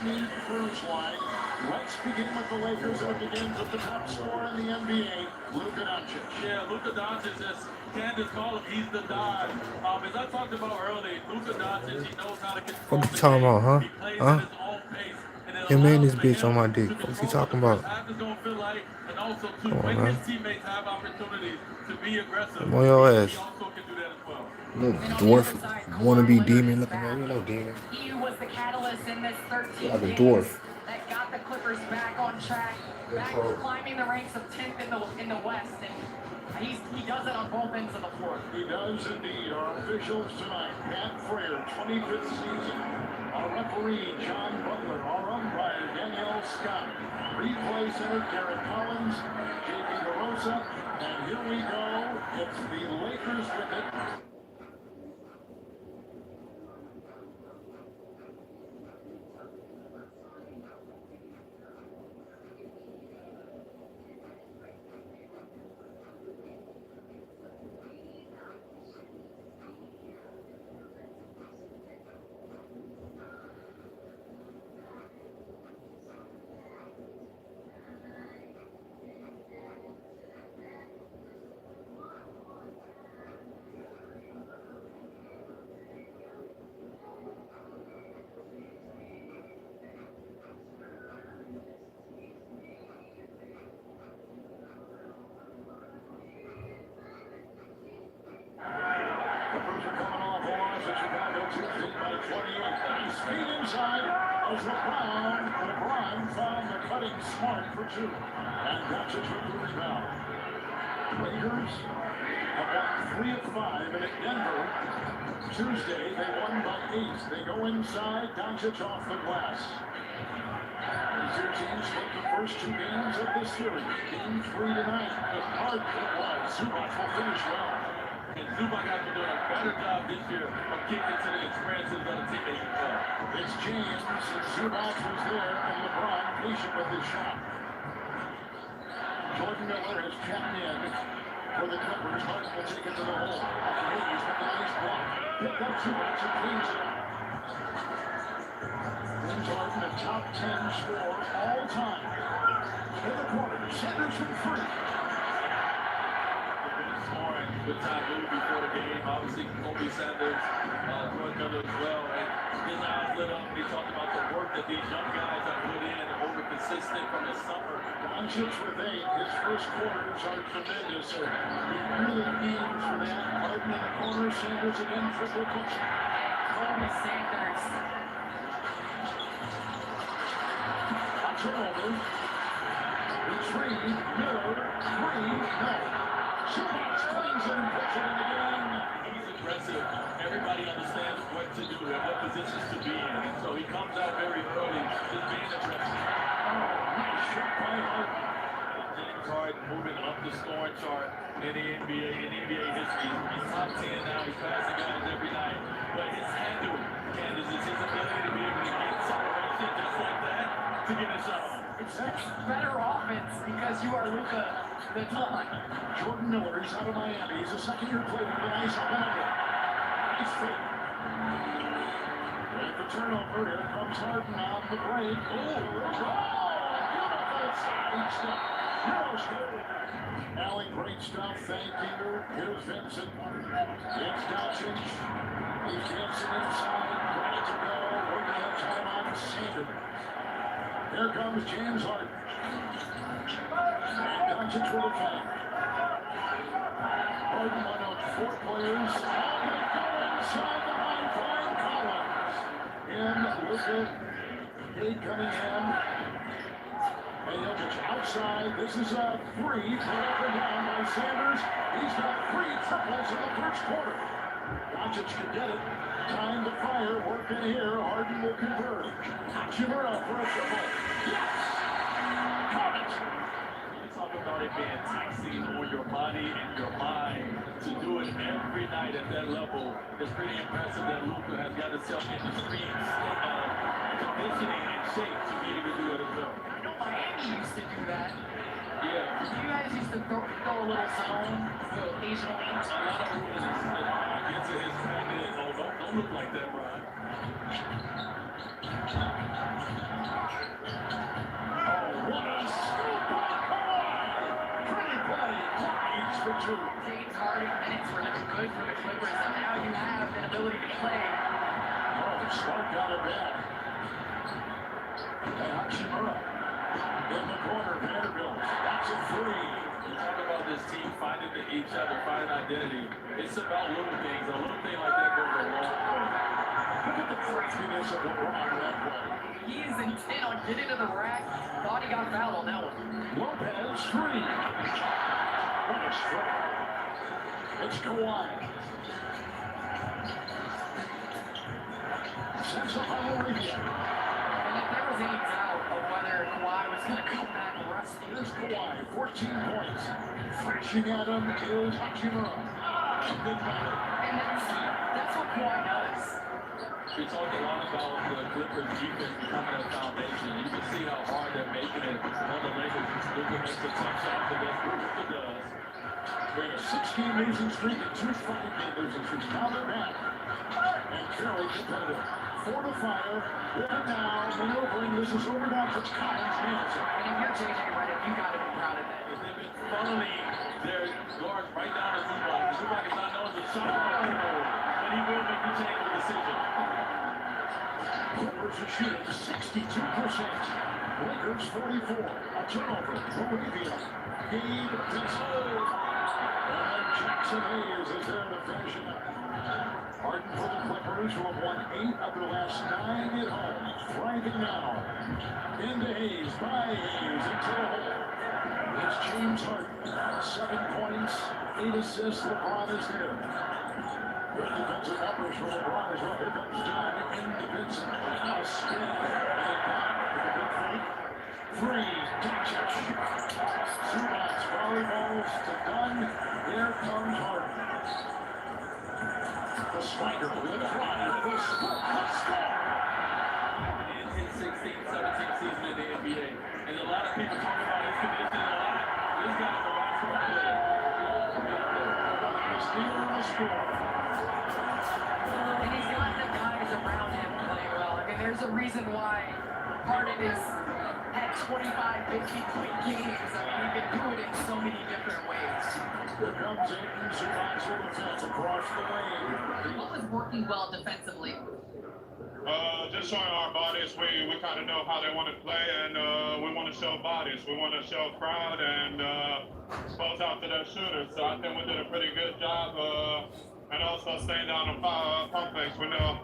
need cruise line. Let's begin with the Lakers, and it begins with the top scorer in the NBA, Luka Doncic. Yeah, Luka Doncic, as Candace called him, he's the Don. As I talked about earlier, Luka Doncic, he knows how to control What you the talking game. about, huh? He plays Huh? at his own pace, and it Him and allows this for bitch on him my to dick. What's he control what the talking first about? half is going to feel like, and also, too, Come on, when his man. teammates have opportunities to be aggressive, I'm on your he ass. also can do that as well. Little And on the dwarf other side, wannabe Kawhi Leonard demon is looking at back. you. No demon. He was the catalyst in this You're 13 like a games dwarf. that got the Clippers back on track, back climbing the ranks of 10th in the West, and he does it on both ends of the floor. He does indeed. Our officials tonight, Pat Frayer, 25th season. Our referee, John Butler. Our umpire, Danielle Scott. Replay center, Garrett Collins, J.P. DeRosa. And here we go. It's the Lakers with it. Clippers are coming off a loss at Chicago Tuesday by 28. Nice speed inside as LeBron found the cutting Smart for two. And Doncic with the rebound. Lakers have won 3 of 5, and at Denver Tuesday they won by 8. They go inside, Doncic off the glass. These two teams split the first 2 games of this series. Game 3 tonight. The hard it was. Zubac will finish well. And Zubac has been doing a better job this year of kicking to the experiences of the teammates as well. It's James, and Zubac was there, and LeBron patient with his shot. Jordan Miller has checked in for the Clippers. Harden will take it to the hole. Hayes with a nice block. Picked up Zubac and cleans it up. James Harden, a top 10 scorer all time. In the corner, Sanders from 3. Scoring with time moved before the game. Obviously, Kobe Sanders, Jordan Miller as well. And his eyes lit up when he talked about the work that these young guys have put in and over consistent from the summer. Doncic with 8. His first quarters are tremendous. So he really aims for that. Harden in the corner, Sanders again, triple clutch. Kobe Sanders. Turnover. Retrieve, Miller, 3, no. Zubac cleans it and puts it in the game. He's aggressive. Everybody understands what to do and what positions to be in. And so he comes out very early, just being aggressive. Oh, nice shot by Harden. James Harden moving up the scoring chart in the NBA, in NBA history. He's top 10 now. He's passing guys every night. But his handle, Candace, is his ability to be able to get separation just like that to get a shot. It's better offense because you are Luka the Don. Jordan Miller, he's out of Miami. He's a second-year player with a nice handle. Nice fake. And the turnover, here comes Harden on the break. Beautiful side step. Allie, great stuff. Thank you. Here's Vincent. It's Doncic. He's dancing inside. Ready to go. We're going to time on Sanders. Here comes James Harden. And Doncic with a foul. Harden, one of 4 players. Oh, they go inside the line. Fine Collins. In Luka. Cade coming in. And Jokic outside. This is a 3. Put up and down by Sanders. He's got 3 triples in the first quarter. Doncic can get it. Time to fire. Working here. Harden will convert. Hachimura for a triple. Yes! Collins. You talk about it being taxing on your body and your mind to do it every night at that level. It's pretty impressive that Luka has got himself in the streets, conditioning and shape to be able to do it as well. Miami used to do that. Yeah. You guys used to throw a little zone occasionally. A lot of rules that gets to his hand is, oh, don't look like that, Brian. two. James Harden minutes were not good for the Clippers, and now you have an ability to play. Oh, Smart got it back. And Hachimura in the corner. Vanderbilt. That's a three. You talk about this team finding each other, finding identity. It's about little things. A little thing like that goes a long way. Look at the craftiness of LeBron that play. He is intent on getting to the rack. Thought he got fouled on that one. Lopez, three. What a strike. It's Kawhi. Central Arabia. And if there was any doubt of whether Kawhi was going to come back rusty, Here's Kawhi, 14 points. Flashing at him is Hachimura. and that's what Kawhi does. We talked a lot about the Clippers defense becoming a foundation. You can see how hard they're making it on the Lakers. Luka makes a tough shot to this. Luka does. We're in a 6-game losing streak and 2 5-game losing streaks. Now they're back. And Curry competitive. 4 to fire. They're now maneuvering. This is over now for Collins Hanson. And if you're JJ Redick, you got to be proud of that. They've been funneling their guards right down to Zubac. Zubac is not known to shot, but he will make the change of decision. Clippers are shooting 62%. Lakers 44. A turnover. Arabia. Gabe Vincent. And Jackson Hayes is there to finish it up. Harden for the Clippers, who have won 8 of their last 9 at home. Thriving now. Into Hayes, by Hayes, into the hole. It's James Harden. 7 points, 8 assists. LeBron is there. Good defensive numbers for LeBron as well. Here comes John into Vincent. Now a spin. And back with a good fake. Three. Doncic. Zubac. Volleyballs to Dunn. Here comes Harden. The striker with a drive. The score. Let's score. In his 16-17 season in the NBA. And a lot of people talk about his conditioning a lot. This guy's a basketball player. Steal the score. And he's got the guys around him playing well. I mean, there's a reason why Harden is at 25, 50-point games. I mean, he can do it in so many different ways. Here comes Ayton. Zubac for defense across the lane. What was working well defensively? Just showing our bodies. We kind of know how they want to play, and we want to show bodies. We want to show crowd and expose out to their shooters. So I think we did a pretty good job, and also staying down on pump fakes. We know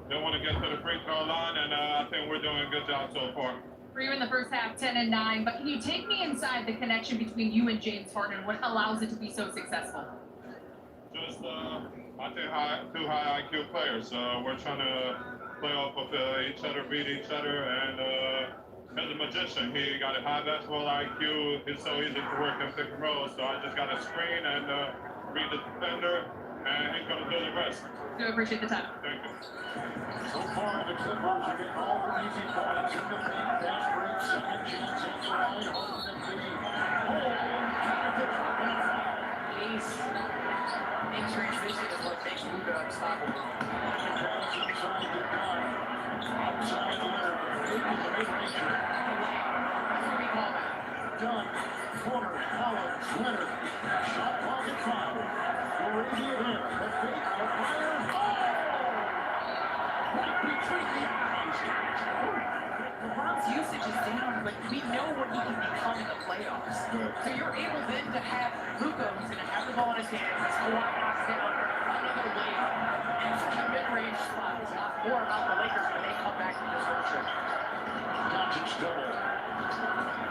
they want to get to the free throw line, and I think we're doing a good job so far. For you in the first half, 10 and 9, but can you take me inside the connection between you and James Harden? What allows it to be so successful? Just, I think two high IQ players. We're trying to play off of each other, beat each other, and as a magician, he got a high basketball IQ. It's so easy to work in pick and roll, so I just got to screen and read the defender, and he's going to do the rest. Do appreciate the time. Thank you. So far, the Clippers are getting all the easy points in the paint. Fast break, second chance at the line. Harden and Biggie. Ace in transition is what makes Luka unstoppable. Pass inside to Dunn. Outside Leonard. Taking the mid-range. That's what we call that. Dunn. Corner. Collins. Leonard. Shot clock at 5. Arabia there. The fake. The fire. Oh! Right between the eyes. LeBron's usage is down, but we know what he can become in the playoffs. So you're able then to have Luka, who's going to have the ball in his hands, Kawhi knocks down another layup, and such a mid-range spot. We'll talk more about the Lakers when they come back from this road trip. Doncic double.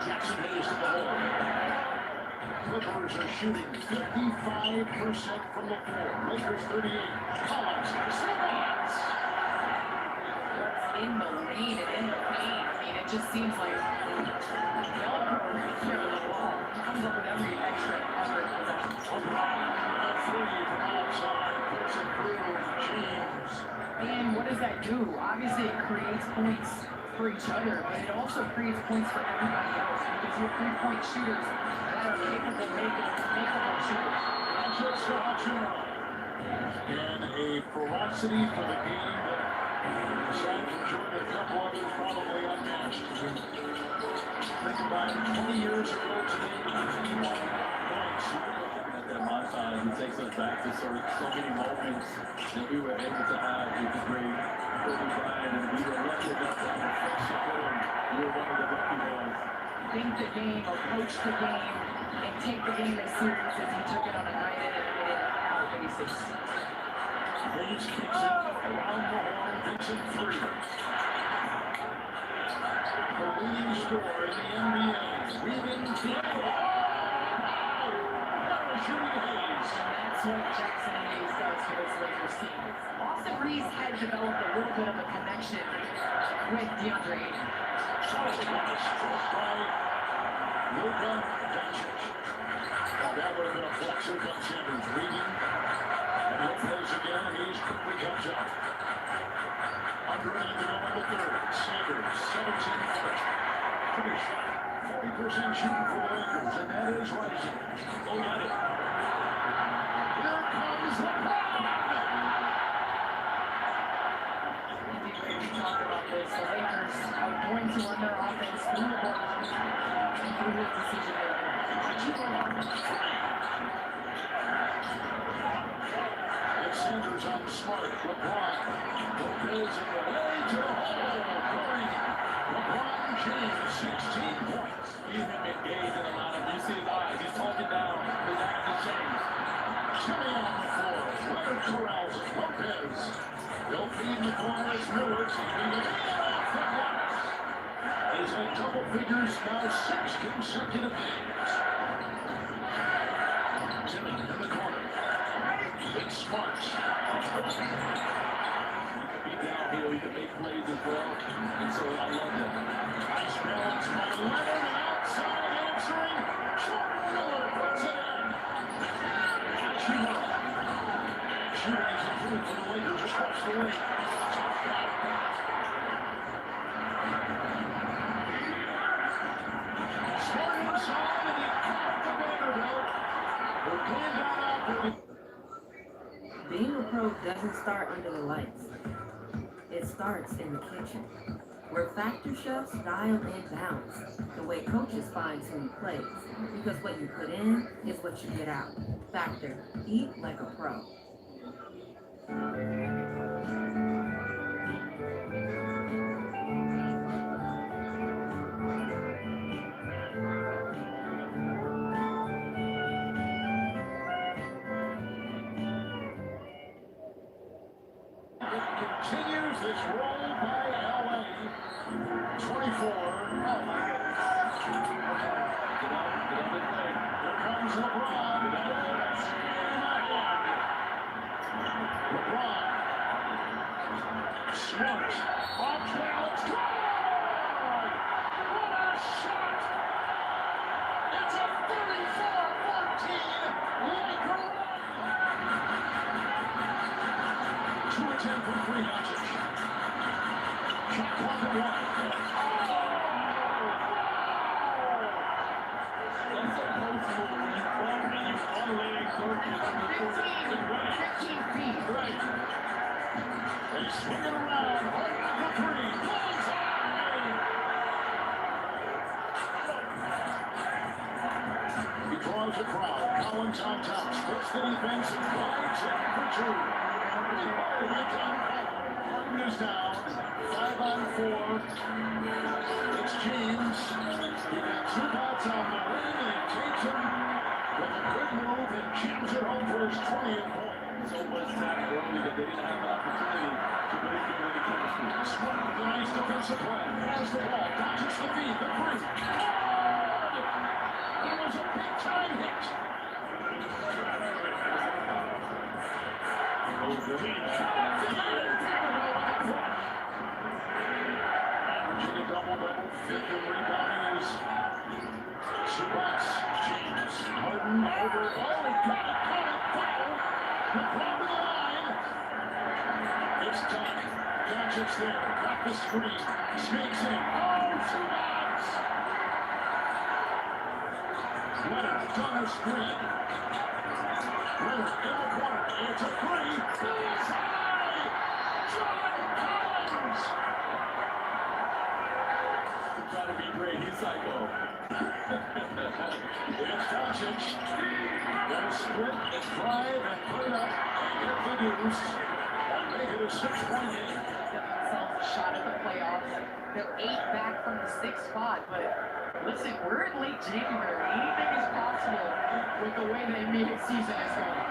Jackson Hayes to the hole. Clippers are shooting 55% from the floor. Lakers 38. Collins. Zubac. In the lane and in the paint. I mean, it just seems like Delco here on the ball. He comes up with every extra effort possession. A three from outside. Puts it through. James. And what does that do? Obviously, it creates points for each other, but it also creates points for everybody else because you have three-point shooters that are capable of makeable shooters. Doncic to Hachimura. And a ferocity for the game that aside from Jordan, a couple others probably unmatched. Think about it, 20 years ago today, 51 points. that montage. It takes us back to so many moments that we were able to have with the great Kobe Bryant, and we were lucky enough to have a friendship with him. We were one of the lucky ones. Think the game, or coach the game, and take the game as serious as he took it on a night in and night out basis. Hayes kicks it around the horn, gets it free. The leading scorer in the NBA, weaving through. Shooting Hayes. That's what Jackson Hayes does for this Lakers team. Austin Reeves had developed a little bit of a connection with DeAndre Ayton. Luka Doncic. Now that would have been a flexor by Sanders. Reading. And Lopez again. Hayes quickly comes out. Under an to go in the third. Sanders, 17 foot. Pretty shot. 40% shooting for the Lakers. And that is rising. Oh, got it. Here comes LeBron. We talked about this. The Lakers are going to run their offense through LeBron and through his decision making. Sanders on Smart. LeBron. Lopez in the way to the hole. Going. LeBron James, 16 points. He's been engaged in a lot of, you see his eyes, he's talking down, his eyes changed. Jimmy on the floor. Leonard corrals it. Lopez. They'll feed the corners. Miller keeping it off the glass. He's in double figures now 6 consecutive games. Jimmy in the corner. Big Smart. He can be downhill, he can make plays as well, and so I love that. Nice balance by Leonard. Outside answering. Jordan Miller puts it in. Shooting is improved for the Lakers across the lane. Smart inside, and he caught the Vanderbilt. We're going down after the... Being a pro doesn't start under the lights. It starts in the kitchen, where factor chefs dial in balance, the way coaches fine-tune plays, because what you put in is what you get out. Factor, eat like a pro. Continues this roll by LA. 24. Oh my goodness. Here comes LeBron. LeBron. Smart. Off balance. Good! What a shot! It's a 34-14 Laker run. 2 of 10 from three notches. Shot clock at 1. That's a post move when you bump and you one-leg circus on the court. 15 feet. Right. They swing it around. Right on the three. Bullseye! He draws a crowd. Collins on top. Splits the defense and glides in for 2. Harden is down. 5 on 4. It's James. He got 2 bats on the ring, and he takes him with a good move and jams it home for his 20th point. So much time early that they didn't have an opportunity to really get any chemistry. Smart with a nice defensive play. Has the ball. Dodges the feed. The three. It was a big-time hit. Averaging a double-double. 5th in rebounding is Subas. James. Harden over. Oh, got it. Foul. LeBron to the line. It's done. Doncic's there. Got the screen. Sneaks in. Oh, Subas. Leonard on the screen. Leonard in the corner. It's a 3. Bullseye! John Collins! trying to be great. He's psycho. It's Doncic. Gonna split, drive, and put it up, and get the deuce, and make it a 6-point game. Get themselves a shot at the playoffs. They're 8 back from the 6th spot, but listen, we're in late January. Anything is possible with the way the NBA season is going.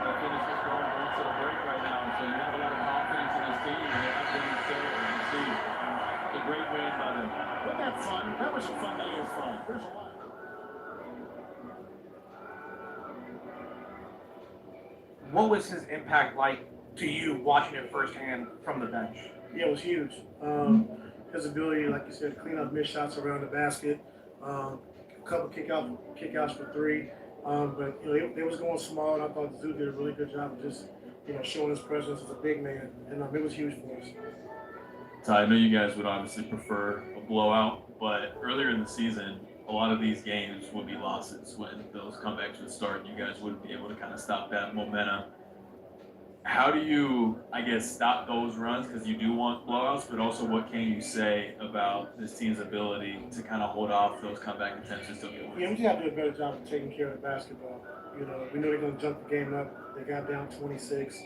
The finish is going on to the break right now, so you have a lot of confidence in this team, and they're not getting settled in this team. It's a great win by them. Wasn't that fun? That was a fun day of fun. There's a lot. What was his impact like to you watching it firsthand from the bench? Yeah, it was huge. His ability, like you said, to clean up missed shots around the basket, a couple kickouts for three. But you know, they was going small, and I thought Zoo did a really good job of just showing his presence as a big man, and it was huge for us. Ty, I know you guys would obviously prefer a blowout, but earlier in the season, a lot of these games would be losses when those comebacks would start. You guys wouldn't be able to kind of stop that momentum. How do you, I guess, stop those runs? Because you do want blowouts, but also what can you say about this team's ability to kind of hold off those comeback attempts and still get wins? Yeah, we just have to do a better job of taking care of the basketball. We know they're going to jump the game up. They got down 26,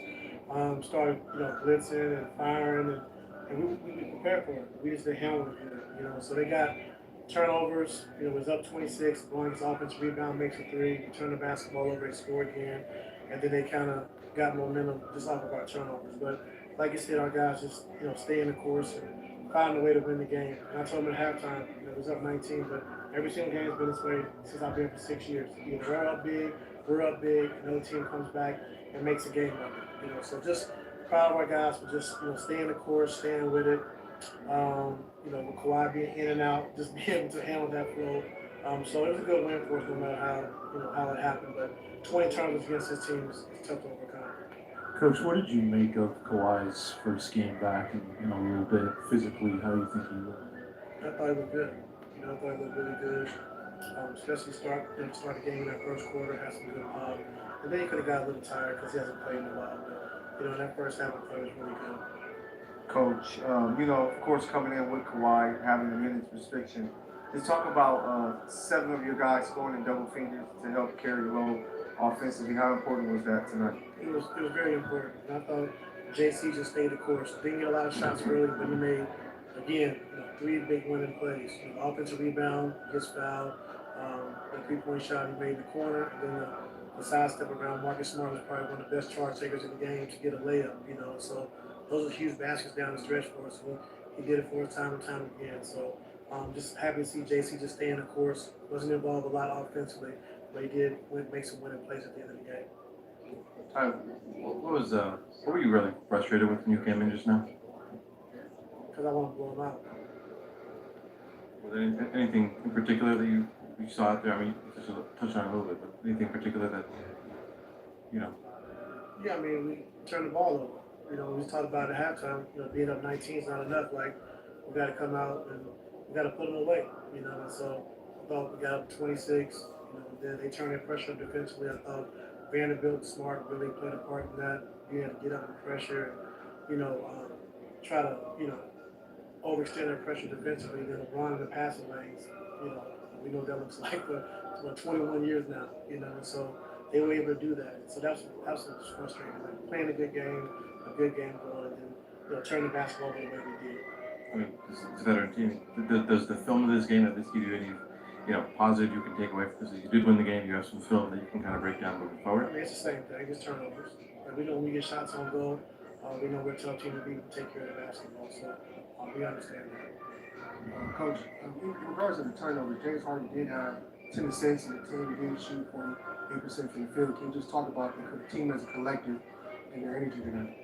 started blitzing and firing, and we prepared for it. We just didn't handle it. So they got turnovers. It was up 26. Longest offensive rebound makes a three. We turned the basketball over and scored again, and then they kind of got momentum just off of our turnovers. But like you said, our guys just stay in the course and find a way to win the game. And I told them at halftime, it was up 19, but every single game has been this way since I've been here for 6 years. We're up big, another team comes back and makes a game of it. So just proud of our guys for just staying the course, staying with it. With Kawhi being in and out, just being able to handle that flow. So it was a good win for us, no matter how it happened. But 20 turnovers against this team is tough to overcome. Coach, what did you make of Kawhi's first game back and a little bit physically? How do you think he looked? I thought he looked good. I thought he looked really good. Especially start the game in that first quarter, had some good pop. And then he could have got a little tired because he hasn't played in a while. But in that first half, I thought he was really good. Coach, of course, coming in with Kawhi, having the minutes restriction, just talk about 7 of your guys scoring in double figures to help carry the load offensively. How important was that tonight? It was very important. And I thought JC just stayed the course. Didn't get a lot of shots early, but he made, again, 3 big winning plays. Offensive rebound, gets fouled. The 3-point shot he made in the corner, and then the sidestep around Marcus Smart was probably one of the best charge takers in the game to get a layup. So those are huge baskets down the stretch for us. He did it for us time and time again. So just happy to see JC just stay in the course. Wasn't involved a lot offensively, but he did make some winning plays at the end of the game. Ty, what were you really frustrated with when you came in just now? Because I want to blow him out. Was there anything in particular that you saw out there? I mean, you just touched on it a little bit, but anything in particular that, Yeah, I mean, we turned the ball over. We talked about it at halftime, being up 19 is not enough. Like, we got to come out and we got to put them away, and so I thought we got up 26, then they turned their pressure up defensively. I thought Vanderbilt, Smart really played a part in that, being able to get up in pressure and, try to, overextend their pressure defensively, then LeBron in the passing lanes, we know what that looks like for 21 years now, and so they were able to do that. So that was frustrating. Like, playing a good game going, and then turn the basketball the way we did. I mean, it's a veteran team. Does the film of this game at least give you any, positive you can take away from this? You did win the game. You have some film that you can kind of break down moving forward. I mean, it's the same thing. It's turnovers. Like, we know when we get shots on goal, we know we're a tough team to beat and take care of the basketball. So we understand that. Coach, in regards to the turnovers, James Harden did have 10 assists and the team didn't shoot 48% from the field. Can you just talk about the team as a collective and their energy tonight?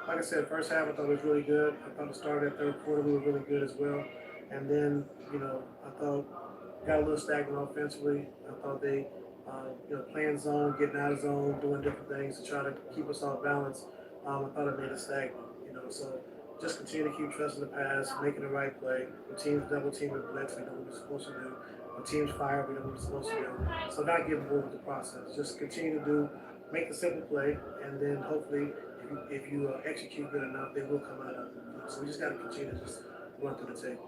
Like I said, first half I thought was really good. I thought the start of that third quarter we were really good as well. And then, I thought got a little stagnant offensively. I thought they, playing zone, getting out of zone, doing different things to try to keep us off balance. I thought it made us stagnant, So just continue to keep trusting the pass, making the right play. When teams double team and blitz, we know what we're supposed to do. When teams fire, we know what we're supposed to do. So not get bored with the process. Just continue to make the simple play, and then hopefully, if you execute good enough, they will come out of it. So we just got to continue to just run through the tape.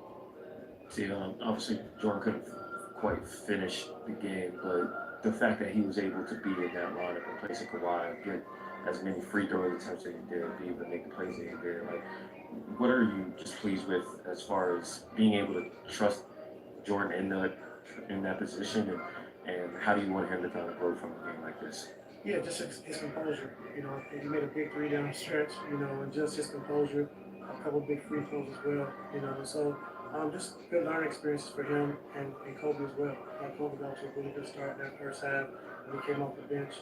See, obviously Jordan couldn't quite finish the game, but the fact that he was able to be in that lineup in place of Kawhi, get as many free throw attempts that he did, be able to make the plays that he did, like, what are you just pleased with as far as being able to trust Jordan in that position, and how do you want him to kind of grow from a game like this? Yeah, just his composure. You know, he made a big three down the stretch. You know, and just his composure, a couple big free throws as well. You know, so just good learning experiences for him and Kobe as well. Kobe got to a really good start in that first half when he came off the bench,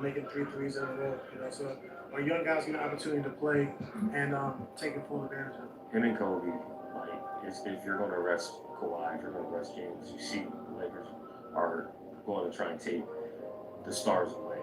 making 3 threes in a row. You know, so our young guys get an opportunity to play and taking full advantage of it. Him and Kobe, like, if you're going to rest Kawhi, if you're going to rest James, you see the Lakers are going to try and take the stars away.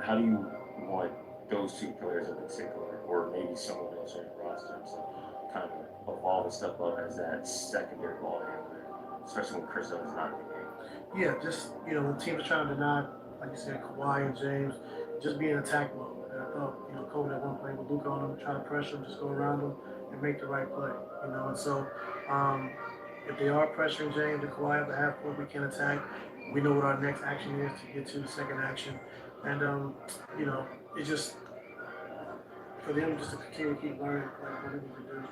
How do you want those two players in particular, or maybe someone else on your roster, to kind of evolve and step up as that secondary ball handler, especially when Chris Dunn is not in the game? Yeah, just, you know, when teams are trying to deny, like you said, Kawhi and James, just be in attack mode. And I thought, you know, Kobe at one play with Luka on him, try to pressure him, just go around him and make the right play. You know, and so if they are pressuring James and Kawhi at the half court, we can attack. We know what our next action is to get to the second action. And, you know, it's just for them just to continue to keep learning like what we need to do.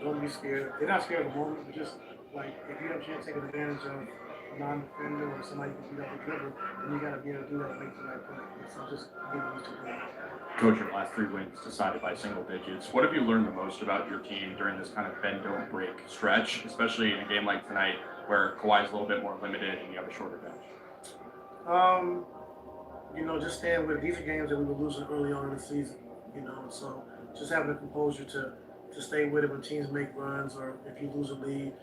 Don't be scared. They're not scared of the moment, but just like if you have a chance to take advantage of a non-defender or somebody who can beat up the dribble, then you got to be able to do that and make the right play. So just be used to doing that. Coach, your last 3 wins decided by single digits. What have you learned the most about your team during this kind of bend don't break stretch, especially in a game like tonight where Kawhi's a little bit more limited and you have a shorter bench? You know, just staying with these are games that we were losing early on in the season. You know, so just having the composure to stay with it when teams make runs or if you lose a lead,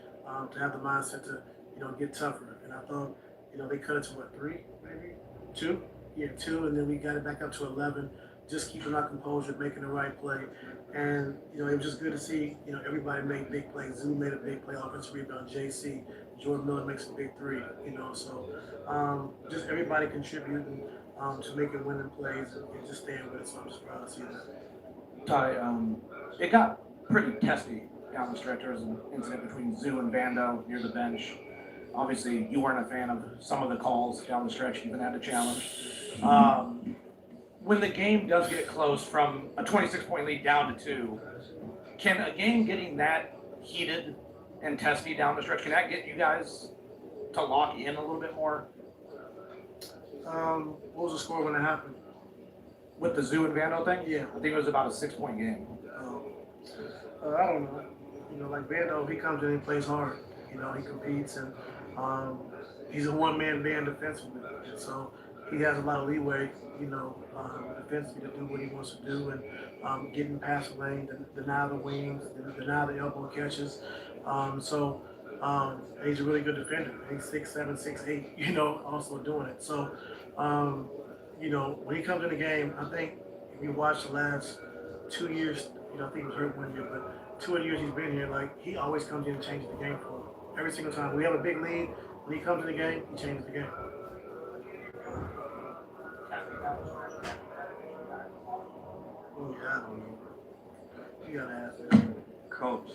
to have the mindset to, you know, get tougher. And I thought, you know, they cut it to what, 3, maybe 2? Yeah, 2, and then we got it back up to 11. Just keeping our composure, making the right play, and you know it was just good to see. You know, everybody made big plays. Zoo made a big play, offensive rebound. JC, Jordan Miller makes a big 3. You know, so just everybody contributing to making winning plays and just staying with it. So I'm just proud to see that. Ty, it got pretty testy down the stretch. There was an incident between Zoo and Vando near the bench. Obviously, you weren't a fan of some of the calls down the stretch. You even had to challenge. When the game does get close from a 26-point lead down to 2, can a game getting that heated and testy down the stretch, can that get you guys to lock in a little bit more? What was the score when it happened? With the Zoo and Vando thing? Yeah. I think it was about a 6-point game. I don't know. You know, like Vando, he comes in and plays hard. You know, he competes and he's a one-man band defensively. And so he has a lot of leeway, you know, defensively to do what he wants to do and getting past the lane, deny the wings, deny the elbow catches. He's a really good defender. He's 6'7", 6'8", you know, also doing it. So, you know, when he comes in the game, I think if you watch the last 2 years, you know, I think he was hurt 1 year, but 2 years he's been here, like, he always comes in and changes the game for him. Every single time. We have a big lead. When he comes in the game, he changes the game. Oh, yeah, I don't know. You gotta ask that. Coach,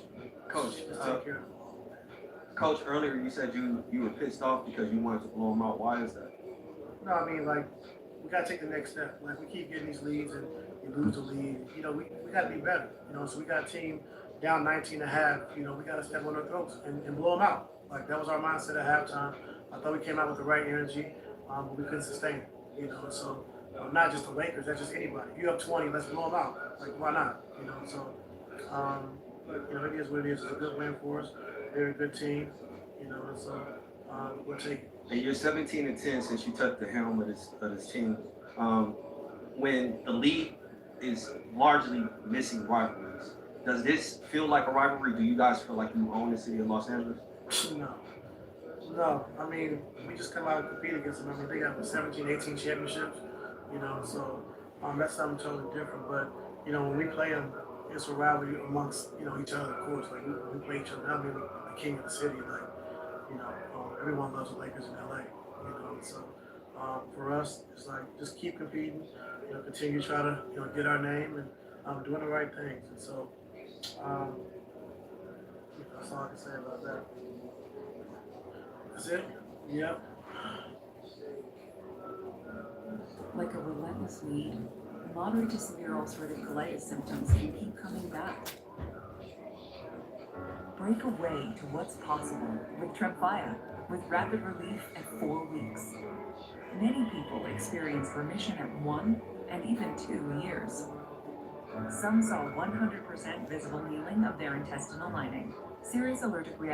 Just take care of it. Coach, earlier you said you were pissed off because you wanted to blow them out. Why is that? No, I mean, like, we gotta take the next step. Like, we keep getting these leads and we lose the lead. You know, we gotta be better. You know, so we got a team down 19 and a half. You know, we gotta step on their throats and blow them out. Like, that was our mindset at halftime. I thought we came out with the right energy, but we couldn't sustain it. You know, so not just the Lakers, that's just anybody. If you have 20, let's blow them out. Like, why not? You know, so, but, you know, it is what it is. It's a good win for us. They're a good team, you know, and so we'll take it. And you're 17-10 since you took the helm of this team. When the league is largely missing rivalries, does this feel like a rivalry? Do you guys feel like you own the city of Los Angeles? No. I mean, we just come out and compete against them. I mean, they got 17, 18 championships, you know, so that's something totally different. But, you know, when we play them, it's a rivalry amongst, you know, each other, of course. Like, we play each other. I mean, the king of the city, like, you know, everyone loves the Lakers in LA, you know. So for us, it's like just keep competing, you know, continue to try to, you know, get our name and doing the right things. And so, That's all I can say about that. That's it? Yep. Like a relentless weed, moderate to severe ulcerative colitis symptoms can keep coming back. Break away to what's possible with Tremfya, with rapid relief at 4 weeks. Many people experience remission at 1 and even 2 years. Some saw 100% visible healing of their intestinal lining. Serious allergic reactions